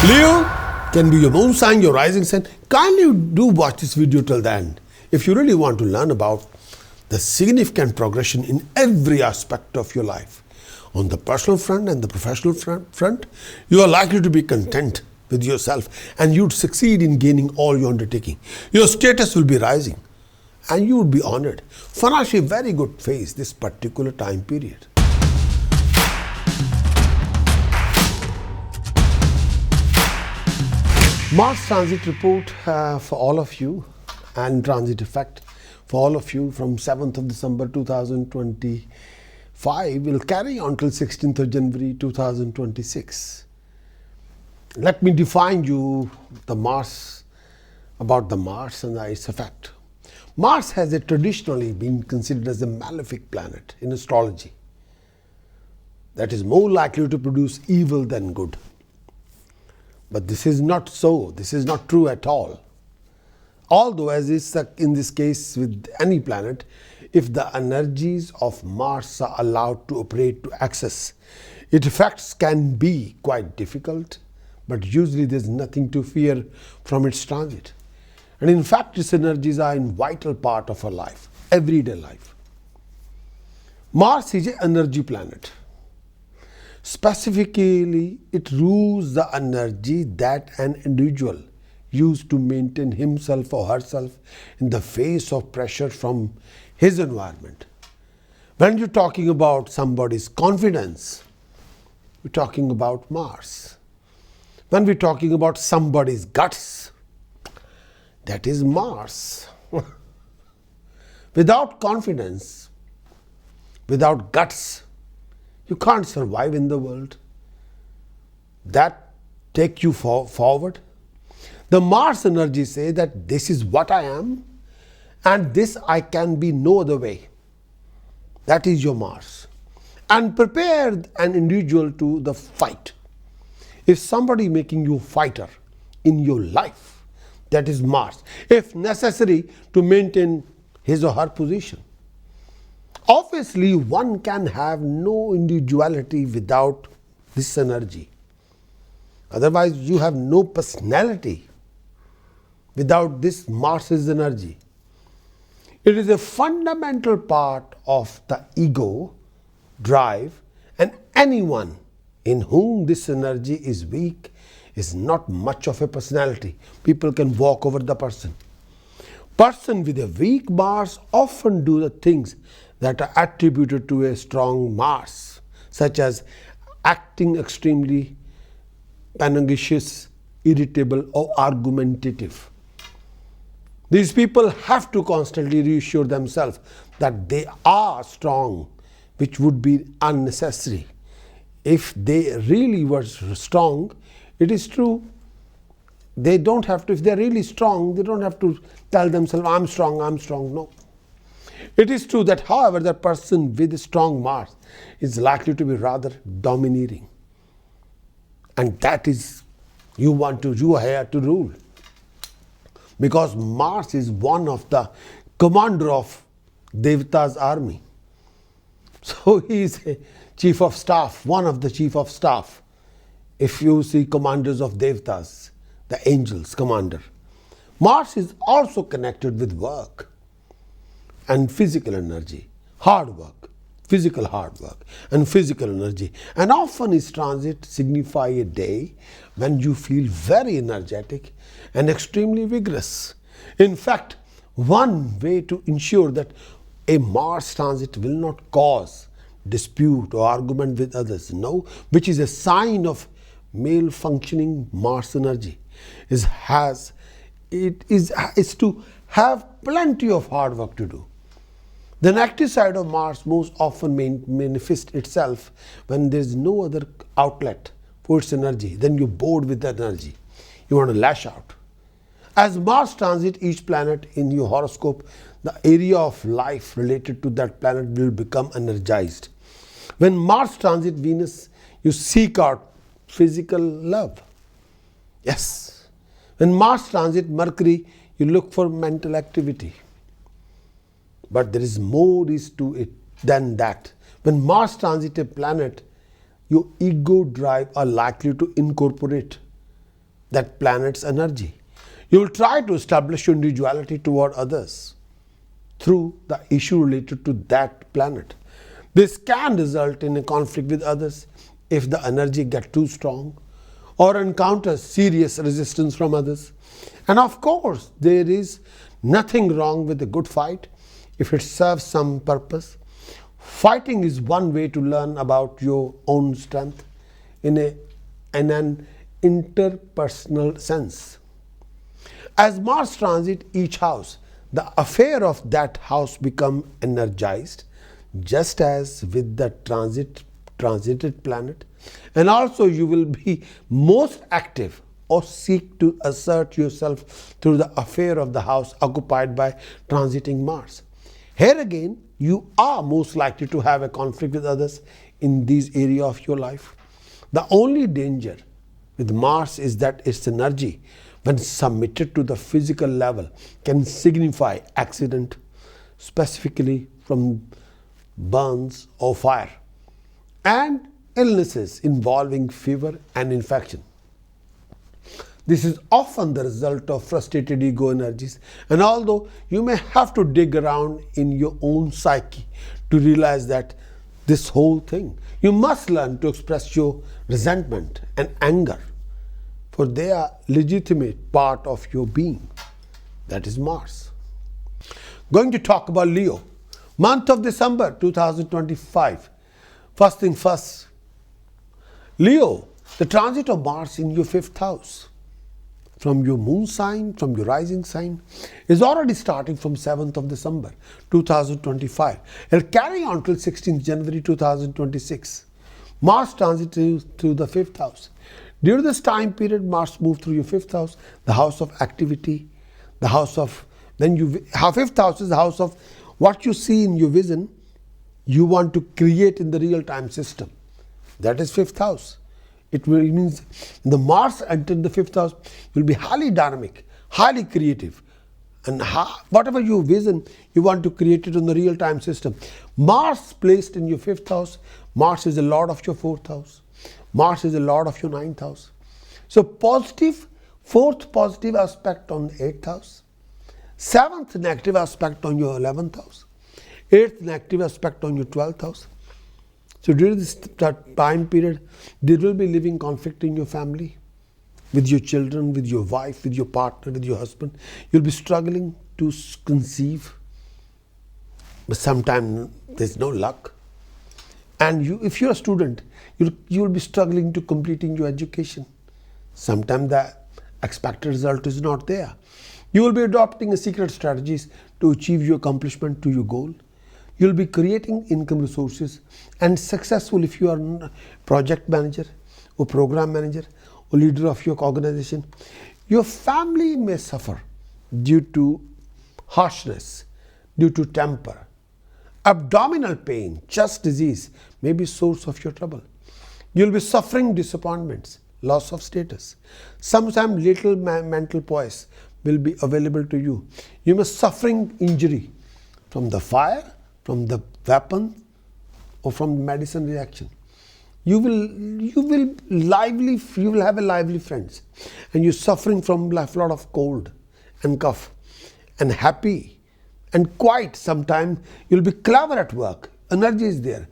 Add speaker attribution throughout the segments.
Speaker 1: Leo can be your moon sign, your rising sign. Kindly do watch this video till the end if you really want to learn about the significant progression in every aspect of your life. On the personal front and the professional front, you are likely to be content with yourself and you'd succeed in gaining all your undertaking. Your status will be rising and you would be honored. Financially, very good phase this particular time period. Mars transit report for all of you and transit effect for all of you from 7th of December 2025 will carry on till 16th of January 2026. Let me define you about the Mars and its effect. Mars has traditionally been considered as a malefic planet in astrology that is more likely to produce evil than good. But this is not so. This is not true at all. Although, as is in this case with any planet, if the energies of Mars are allowed to operate to excess, its effects can be quite difficult, but usually there is nothing to fear from its transit. And in fact, its energies are a vital part of our life, everyday life. Mars is an energy planet. Specifically, it rules the energy that an individual uses to maintain himself or herself in the face of pressure from his environment. When you're talking about somebody's confidence, we're talking about Mars. When we're talking about somebody's guts, that is Mars. Without confidence, without guts, you can't survive in the world. That take you forward. The Mars energy say that this is what I am and this I can be no other way. That is your Mars. And prepare an individual to the fight. If somebody making you fighter in your life, that is Mars. If necessary to maintain his or her position. Obviously, one can have no individuality without this energy. Otherwise, you have no personality without this Mars's energy. It is a fundamental part of the ego, drive, and anyone in whom this energy is weak is not much of a personality. People can walk over the person. Person with a weak Mars often do the things that are attributed to a strong Mars, such as acting extremely pugnacious, irritable, or argumentative. These people have to constantly reassure themselves that they are strong, which would be unnecessary. If they really were strong, it is true, they don't have to, if they're really strong, they don't have to tell themselves, I'm strong, no. It is true that, however, the person with a strong Mars is likely to be rather domineering. And that is, you are here to rule. Because Mars is one of the commander of Devata's army. So he is a chief of staff, one of the chief of staff. If you see commanders of Devatas, the angels commander. Mars is also connected with work and physical energy, hard work, physical hard work and physical energy. And often its transit signify a day when you feel very energetic and extremely vigorous. In fact, one way to ensure that a Mars transit will not cause dispute or argument with others, which is a sign of male functioning Mars energy, is to have plenty of hard work to do. The negative side of Mars most often manifests itself when there is no other outlet for its energy. Then you're bored with that energy. You want to lash out. As Mars transit each planet in your horoscope, the area of life related to that planet will become energized. When Mars transit Venus, you seek out physical love. Yes. When Mars transit Mercury, you look for mental activity. But there is more to it than that. When Mars transit a planet, your ego drive are likely to incorporate that planet's energy. You will try to establish your individuality toward others through the issue related to that planet. This can result in a conflict with others if the energy gets too strong or encounters serious resistance from others. And of course, there is nothing wrong with a good fight if it serves some purpose. Fighting is one way to learn about your own strength in an interpersonal sense. As Mars transit each house, the affair of that house become energized, just as with the transited planet. And also you will be most active or seek to assert yourself through the affair of the house occupied by transiting Mars. Here again, you are most likely to have a conflict with others in these areas of your life. The only danger with Mars is that its energy, when submitted to the physical level, can signify accident, specifically from burns or fire, and illnesses involving fever and infection. This is often the result of frustrated ego energies, and although you may have to dig around in your own psyche to realize that this whole thing, you must learn to express your resentment and anger, for they are legitimate part of your being. That is Mars. Going to talk about Leo. Month of December 2025. First thing first, Leo, the transit of Mars in your 5th house, from your moon sign, from your rising sign, is already starting from 7th of December 2025. It'll carry on till 16th January 2026. Mars transit through the 5th house. During this time period, Mars moves through your 5th house, the house of activity, the house of, then you, our 5th house is the house of what you see in your vision, you want to create in the real-time system. That is 5th house. It means the Mars entered the 5th house, you'll be highly dynamic, highly creative. And whatever you vision, you want to create it in the real-time system. Mars placed in your 5th house, Mars is the lord of your 4th house. Mars is the lord of your 9th house. So positive, 4th positive aspect on the 8th house. 7th negative aspect on your 11th house. 8th negative aspect on your 12th house. So during this time period, there will be living conflict in your family, with your children, with your wife, with your partner, with your husband. You'll be struggling to conceive, but sometimes there's no luck. And if you're a student, you'll be struggling to completing your education. Sometimes the expected result is not there. You will be adopting a secret strategies to achieve your accomplishment to your goal. You'll be creating income resources and successful if you are a project manager or program manager or leader of your organization. Your family may suffer due to harshness, due to temper. Abdominal pain, chest disease may be source of your trouble. You'll be suffering disappointments, loss of status. Sometimes little mental poise will be available to you. You may suffering injury from the fire, from the weapon, or from the medicine reaction. You will have a lively friends, and you're suffering from a lot of cold and cough, and happy and quiet. Sometimes you'll be clever at work, energy is there,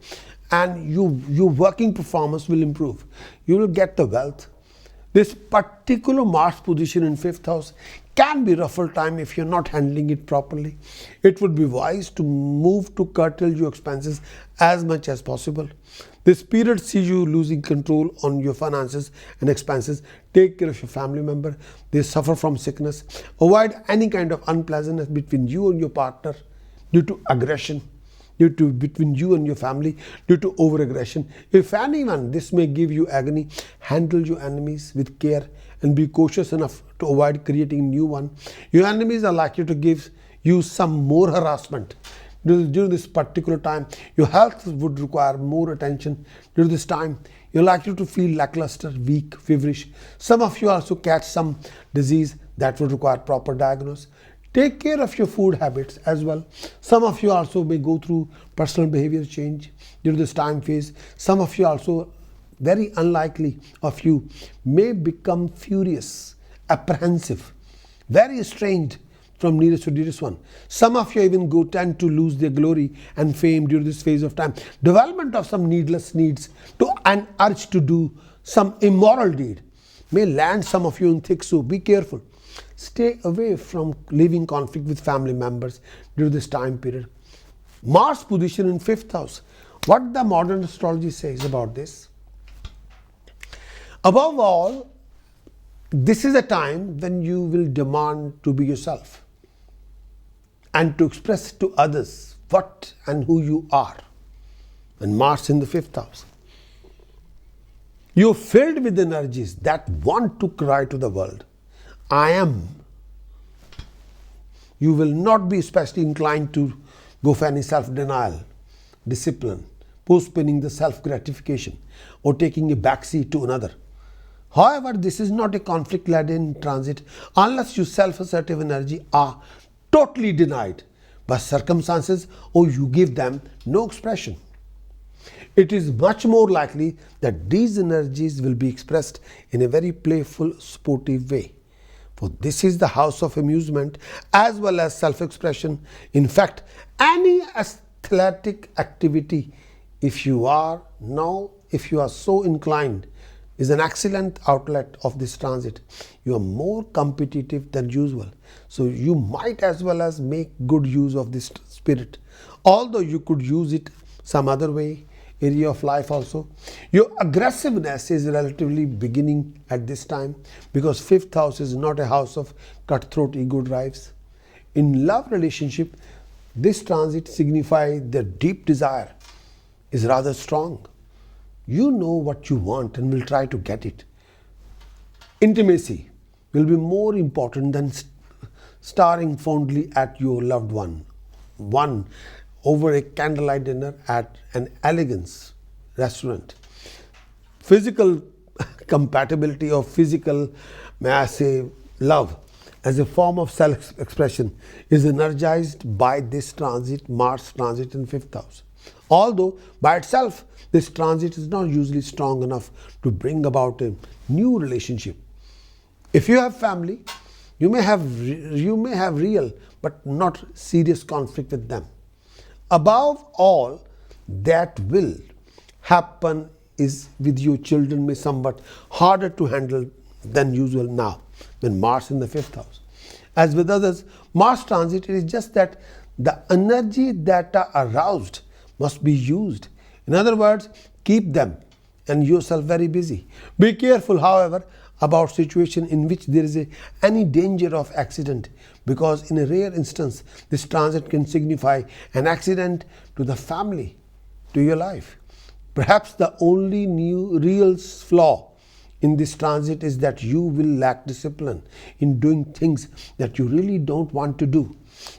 Speaker 1: and your working performance will improve. You will get the wealth. This particular Mars position in 5th house can be ruffle time if you're not handling it properly. It would be wise to move to curtail your expenses as much as possible. This period sees you losing control on your finances and expenses. Take care of your family member. They suffer from sickness. Avoid any kind of unpleasantness between you and your partner due to aggression, between you and your family, due to over-aggression. If anyone, this may give you agony. Handle your enemies with care and be cautious enough to avoid creating a new one. Your enemies are likely to give you some more harassment. During this particular time, your health would require more attention. During this time, you're likely to feel lackluster, weak, feverish. Some of you also catch some disease that would require proper diagnosis. Take care of your food habits as well. Some of you also may go through personal behavior change during this time phase. Some of you also very unlikely of you may become furious, apprehensive, very estranged from nearest to dearest one. Some of you even tend to lose their glory and fame during this phase of time. Development of some needless needs to an urge to do some immoral deed may land some of you in thick, so be careful. Stay away from living conflict with family members during this time period. Mars position in 5th house. What the modern astrology says about this? Above all, this is a time when you will demand to be yourself and to express to others what and who you are. And Mars in the 5th house. You're filled with energies that want to cry to the world, I am. You will not be especially inclined to go for any self-denial, discipline, postponing the self-gratification, or taking a backseat to another. However, this is not a conflict-laden transit unless your self-assertive energy are totally denied by circumstances or you give them no expression. It is much more likely that these energies will be expressed in a very playful, sportive way. For this is the house of amusement as well as self-expression. In fact, any athletic activity, if you are so inclined, is an excellent outlet of this transit. You are more competitive than usual, so you might as well as make good use of this spirit, although you could use it some other area of life also. Your aggressiveness is relatively beginning at this time because 5th house is not a house of cutthroat ego drives. In love relationship, this transit signifies that deep desire is rather strong. You know what you want and will try to get it. Intimacy will be more important than staring fondly at your loved one over a candlelight dinner at an elegance restaurant. Physical compatibility or physical, may I say, love as a form of self-expression is energized by this transit, Mars transit in 5th house. Although by itself, this transit is not usually strong enough to bring about a new relationship. If you have family, you may have real but not serious conflict with them. Above all, that will happen is with your children may somewhat harder to handle than usual now when Mars in the 5th house. As with others, Mars transit, it is just that the energy that are aroused must be used. In other words, keep them and yourself very busy. Be careful, however, about situation in which there is any danger of accident, because in a rare instance, this transit can signify an accident to the family, to your life. Perhaps the only real flaw in this transit is that you will lack discipline in doing things that you really don't want to do.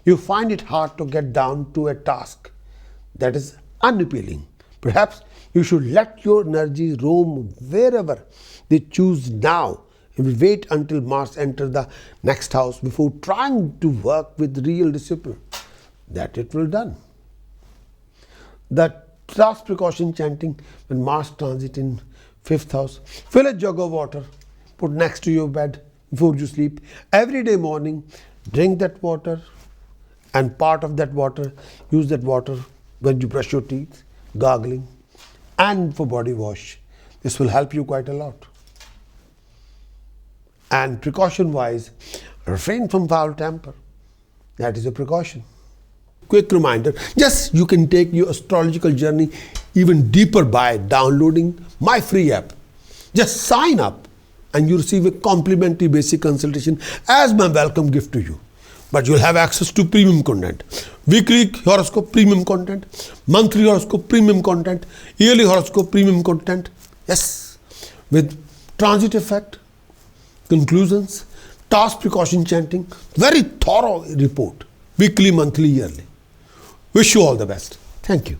Speaker 1: You find it hard to get down to a task that is unappealing. Perhaps you should let your energies roam wherever they choose now and wait until Mars enters the next house before trying to work with real discipline. That it will done. The last precaution chanting when Mars transit in 5th house. Fill a jug of water, put next to your bed before you sleep. Every day morning, drink that water, and part of that water, use that water when you brush your teeth, gargling, and for body wash. This will help you quite a lot. And precaution wise, refrain from foul temper. That is a precaution. Quick reminder, just you can take your astrological journey even deeper by downloading my free app. Just sign up and you receive a complimentary basic consultation as my welcome gift to you. But you'll have access to premium content. Weekly horoscope premium content, monthly horoscope premium content, yearly horoscope premium content. Yes, with transit effect, conclusions, task precaution chanting, very thorough report, weekly, monthly, yearly. Wish you all the best. Thank you.